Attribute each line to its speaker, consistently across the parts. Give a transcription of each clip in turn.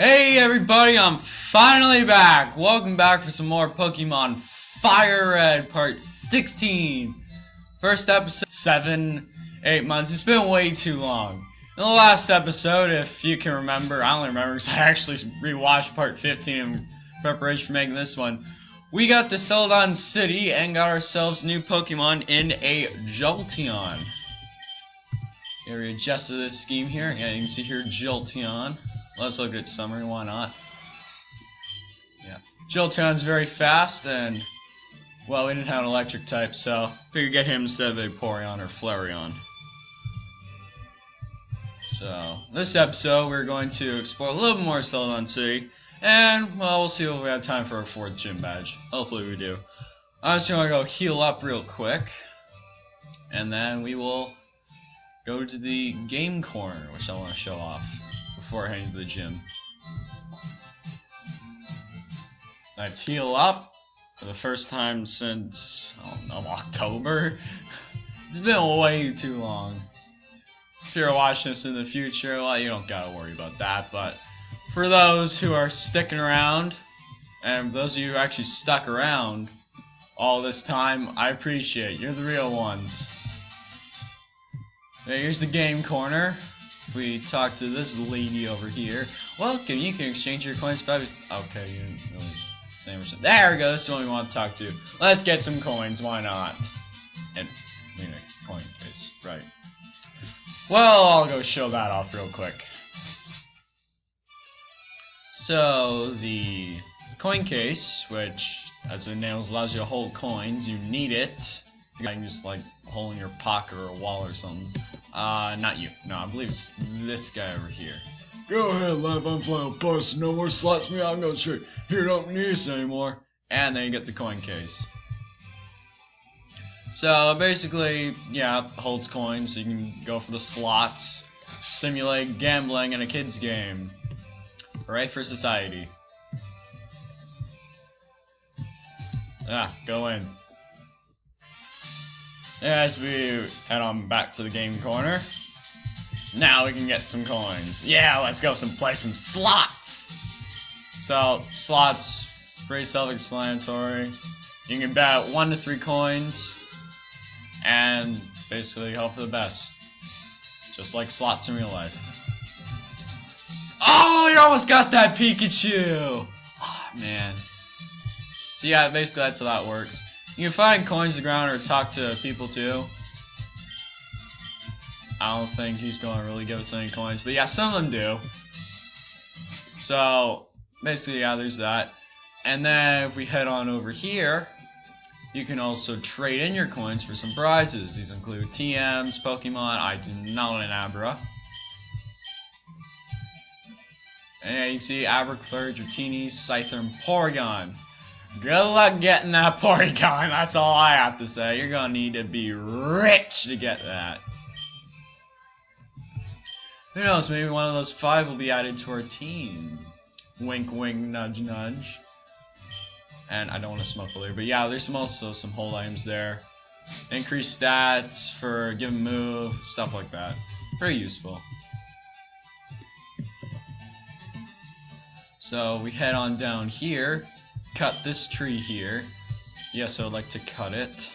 Speaker 1: Hey everybody, I'm finally back! Welcome back for some more Pokemon FireRed Part 16. First episode, 7-8 months. It's been way too long. In the last episode, if you can remember, I only remember because I actually rewatched Part 15 in preparation for making this one. We got to Celadon City and got ourselves new Pokemon in a Jolteon. Here we adjusted this scheme here. Yeah, you can see here Jolteon. Let's look at its summary, why not? Yeah. Jolteon's very fast, and, well, we didn't have an electric type, so figured get him instead of Vaporeon or Flareon. So, this episode, we're going to explore a little bit more Celadon City, and, well, we'll see if we have time for our 4th gym badge. Hopefully we do. I'm just going to go heal up real quick, and then we will go to the game corner, which I want to show off before heading to the gym. Let's heal up for the first time since, I don't know, October? It's been way too long. If you're watching this in the future, well, you don't gotta worry about that, but for those who are sticking around, and those of you who actually stuck around all this time, I appreciate it. You're the real ones. Okay, here's the game corner. If we talk to this lady over here, welcome, you can exchange your coins for... Okay, you didn't really say much. There we go, this is what we want to talk to. Let's get some coins, why not? And, coin case, right. Well, I'll go show that off real quick. So, the coin case, which, as the name allows you to hold coins, you need it. You can just, like, hole in your pocket or a wall or something. Not you. No, I believe it's this guy over here. Go ahead, lad, I'm flying bus. No more slots for me, I'm going straight. Here, don't need this anymore. And then you get the coin case. So, basically, yeah, holds coins, so you can go for the slots. Simulate gambling in a kid's game. Right for society. Ah, go in. As we head on back to the game corner, now we can get some coins. Yeah, let's go play some slots! So, slots, pretty self-explanatory. You can bet 1 to 3 coins, and basically hope for the best. Just like slots in real life. Oh, you almost got that Pikachu! Oh, man. So yeah, basically that's how that works. You can find coins on the ground or talk to people too. I don't think he's going to really give us any coins, but yeah, some of them do. So, basically, yeah, there's that. And then if we head on over here, you can also trade in your coins for some prizes. These include TMs, Pokemon, I do not want an Abra. And yeah, you can see Aberclur, Dratini, Scyther, and Porygon. Good luck getting that Porygon, that's all I have to say. You're gonna need to be rich to get that. Who knows, maybe one of those 5 will be added to our team. Wink wink, nudge nudge. And I don't want to smoke earlier, but yeah, there's also some hold items there. Increased stats for given move, stuff like that. Pretty useful. So we head on down here. Cut this tree here. Yes, I would like to cut it.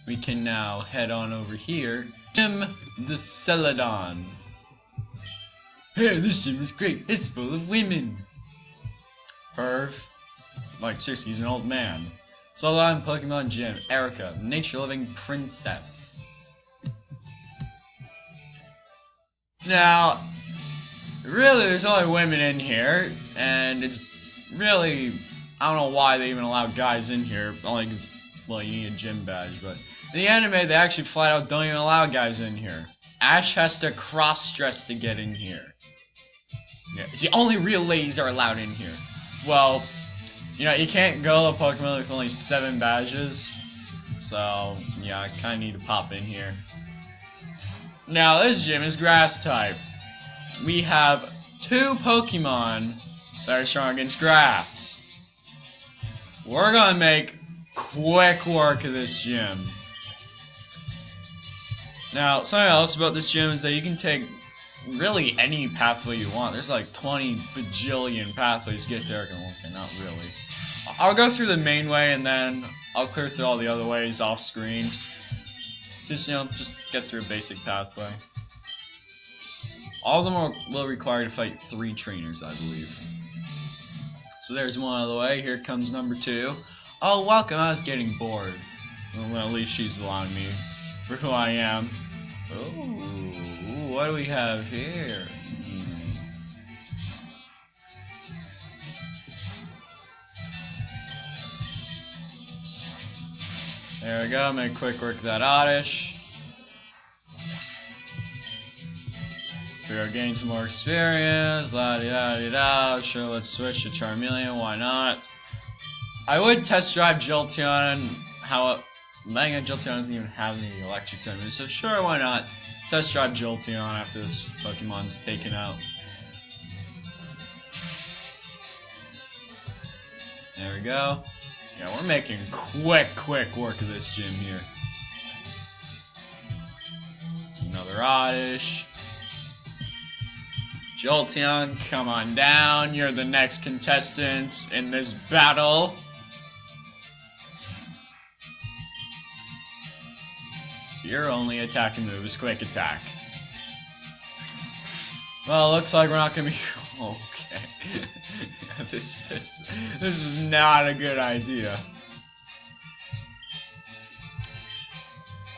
Speaker 1: We can now head on over here. Gym de Celadon. Hey, this gym is great. It's full of women. Perv. Like, seriously, he's an old man. Celadon Pokemon Gym. Erika, nature-loving princess. Now, really, there's only women in here, and it's really, I don't know why they even allow guys in here, only because, well, you need a gym badge, but in the anime, they actually flat out don't even allow guys in here. Ash has to cross-dress to get in here. Yeah, it's the only real ladies are allowed in here. Well, you know, you can't go to Pokemon with only 7 badges, so, yeah, I kinda need to pop in here. Now, this gym is grass type. We have 2 Pokemon that are strong against grass. We're gonna make quick work of this gym. Now, something else about this gym is that you can take really any pathway you want. There's like 20 bajillion pathways to get to Erika. Okay, not really. I'll go through the main way and then I'll clear through all the other ways off screen. Just, you know, just get through a basic pathway. All of them will require to fight 3 trainers, I believe. So there's one out of the way. Here comes number 2. Oh, welcome. I was getting bored. Well, at least she's allowing me for who I am. Oh, what do we have here? There we go. Make quick work of that Oddish. We'll gain some more experience. La di da di da. Sure, let's switch to Charmeleon. Why not? I would test drive Jolteon. How Mega Jolteon doesn't even have any electric type moves, so sure, why not? Test drive Jolteon after this Pokemon's taken out. There we go. Yeah, we're making quick work of this gym here. Another Oddish. Jolteon, come on down. You're the next contestant in this battle. Your only attacking move is Quick Attack. Well, looks like we're not gonna be okay. This was not a good idea.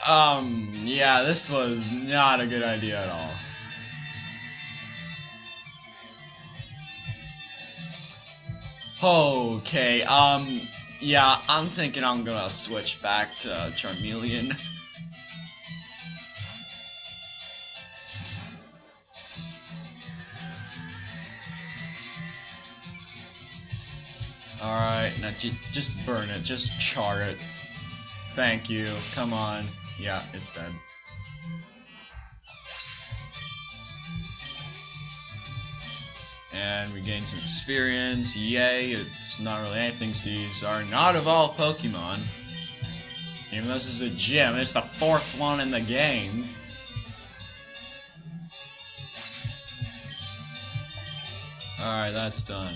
Speaker 1: Yeah, this was not a good idea at all. Okay, yeah, I'm thinking I'm gonna switch back to Charmeleon. Alright, now just burn it, just char it. Thank you, come on. Yeah, it's dead. And we gain some experience, yay, it's not really anything, these are not evolved Pokemon. Even though this is a gym, it's the 4th one in the game. Alright, that's done.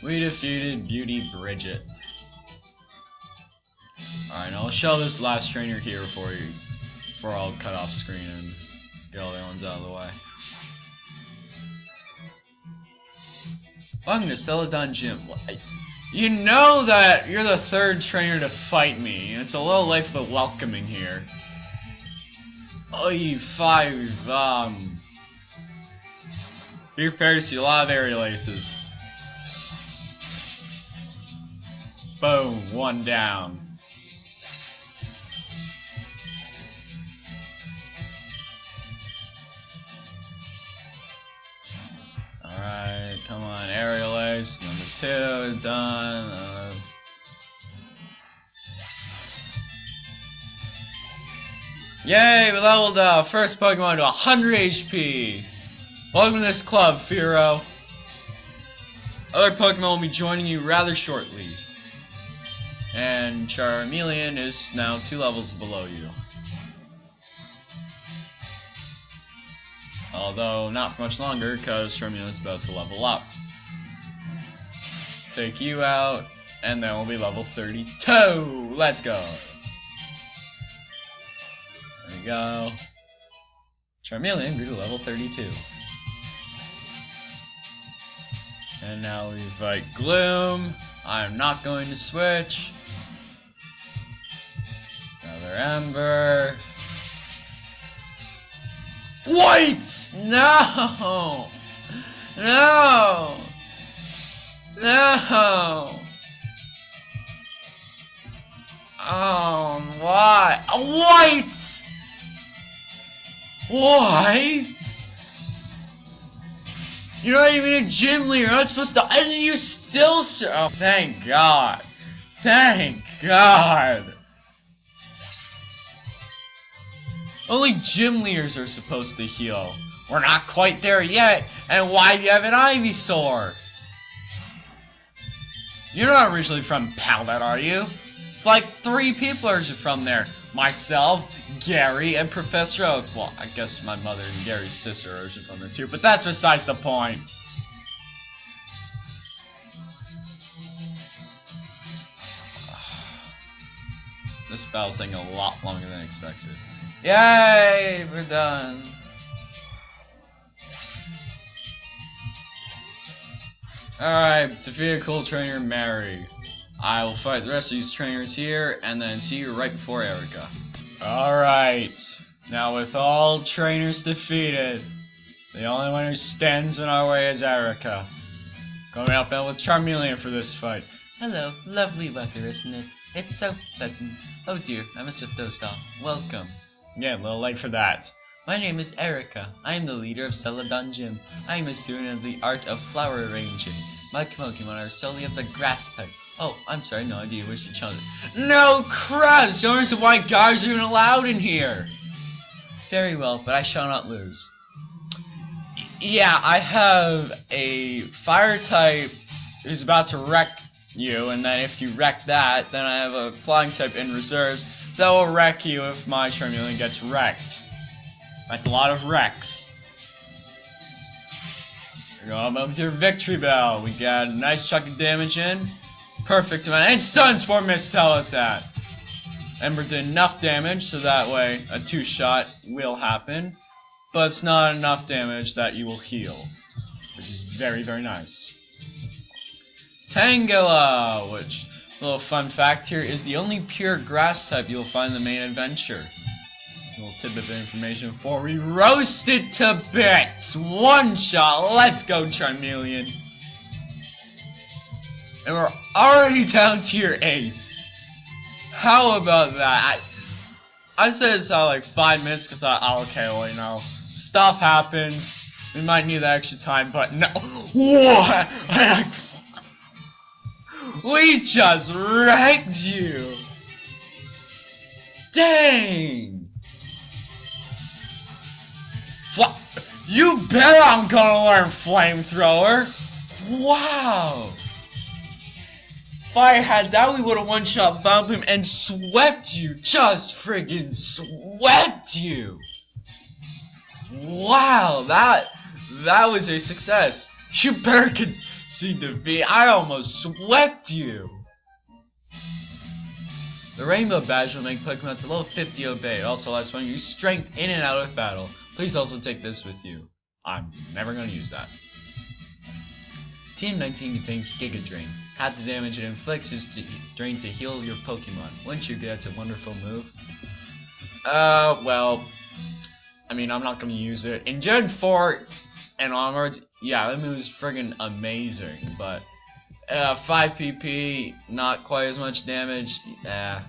Speaker 1: We defeated Beauty Bridget. Alright, now I'll show this last trainer here before I'll cut off screen and get all the other ones out of the way. Welcome to Celadon Gym. You know that you're the 3rd trainer to fight me. It's a little late for the welcoming here. Oh, you 5. Be prepared to see a lot of aerial aces. Boom, 1 down. Alright, come on, aerial ace, number 2, done. Yay, we leveled up. First Pokemon to 100 HP. Welcome to this club, Firo. Other Pokemon will be joining you rather shortly. And Charmeleon is now 2 levels below you. Although, not for much longer, because Charmeleon's about to level up. Take you out, and then we'll be level 32! Let's go! There we go. Charmeleon grew to level 32. And now we fight Gloom. I'm not going to switch. Another Ember. Wait! No! No! No! Oh, why? Wait! What? You're not even a gym leader. You're not supposed to. And you still. Oh, thank God. Thank God. Only gym leaders are supposed to heal. We're not quite there yet. And why do you have an Ivysaur? You're not originally from Pallet, are you? It's like 3 people are from there. myself, Gary, and Professor Oak. Well, I guess my mother and Gary's sister are from there too, but that's besides the point. This battle's taking a lot longer than expected. Yay! We're done. Alright, defeat a cool trainer, Mary. I will fight the rest of these trainers here, and then see you right before Erika. Alright, now with all trainers defeated, the only one who stands in our way is Erika. Going up with Charmeleon for this fight.
Speaker 2: Hello, lovely weather, isn't it? It's so pleasant. Oh dear, I must have dozed off. Welcome.
Speaker 1: Yeah, a little late for that.
Speaker 2: My name is Erika. I am the leader of Celadon Gym. I am a student of the art of flower arranging. My Pokemon are solely of the grass type. Oh, I'm sorry, no idea which to challenge.
Speaker 1: No crabs! The reason why guys are even allowed in here.
Speaker 2: Very well, but I shall not lose.
Speaker 1: Yeah, I have a fire type who's about to wreck you, and then if you wreck that, then I have a flying type in reserves that will wreck you if my Charmeleon gets wrecked. That's a lot of wrecks. Go up with your victory bell. We got a nice chunk of damage in. Perfect amount. And stuns for Mistel at that. Ember did enough damage so that way a 2-shot will happen. But it's not enough damage that you will heal. Which is very, very nice. Tangela, which, little fun fact here, is the only pure grass type you'll find in the main adventure. A little tidbit of information before we roast it to bits. 1 shot. Let's go, Charmeleon. And we're already down to your ace. How about that? I said it's like 5 minutes because okay, well, you know, stuff happens. We might need that extra time, but no. What? We just wrecked you. Dang. You bet I'm gonna learn Flamethrower. Wow. If I had that, we would have 1-shot bombed him and swept you. Just friggin' swept you. Wow, that was a success. You better concede defeat. I almost swept you. The Rainbow Badge will make Pokemon to level 50 obey. It also allows one to use strength in and out of battle. Please also take this with you. I'm never going to use that. Team 19 contains Giga Drain. Half the damage it inflicts is drained to heal your Pokemon. Wouldn't you get a wonderful move? Well, I mean, I'm not going to use it. In Gen 4 and onwards, yeah, that move is friggin' amazing, but 5 PP, not quite as much damage. Yeah.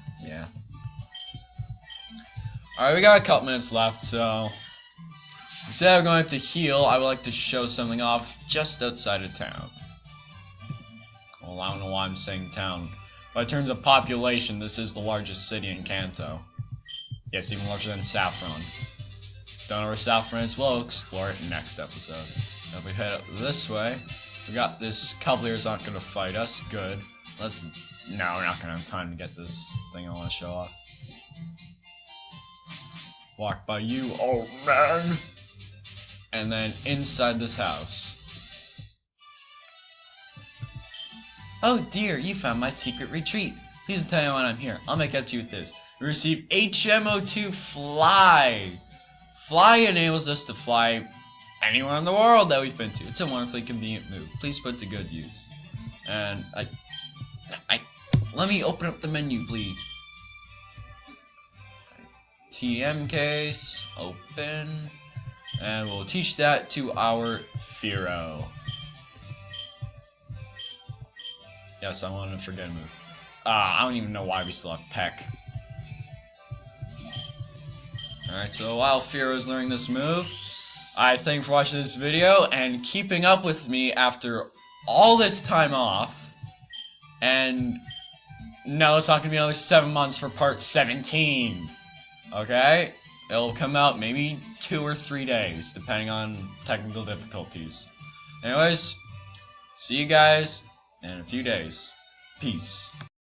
Speaker 1: Alright, we got a couple minutes left, so instead of going to heal, I would like to show something off just outside of town. Well, I don't know why I'm saying town, but in terms of population, this is the largest city in Kanto. Yes, even larger than Saffron. Don't know where Saffron is? Well, we'll explore it next episode. Now if we head up this way, we got this Cavalier's not gonna fight us. Good. No, we're not gonna have time to get this thing I want to show off. Walk by you, oh man! And then inside this house.
Speaker 2: Oh dear, you found my secret retreat. Please tell me when I'm here. I'll make up to you with this.
Speaker 1: We receive HMO2 Fly. Fly enables us to fly anywhere in the world that we've been to. It's a wonderfully convenient move. Please put to good use. And let me open up the menu, please. TM case, open, and we'll teach that to our Firo. Yes, I wanted to forget a move. I don't even know why we still have Peck. Alright, so while Firo's learning this move, I thank you for watching this video and keeping up with me after all this time off. And no, it's not going to be another 7 months for part 17. Okay? It'll come out maybe 2 or 3 days, depending on technical difficulties. Anyways, see you guys in a few days. Peace.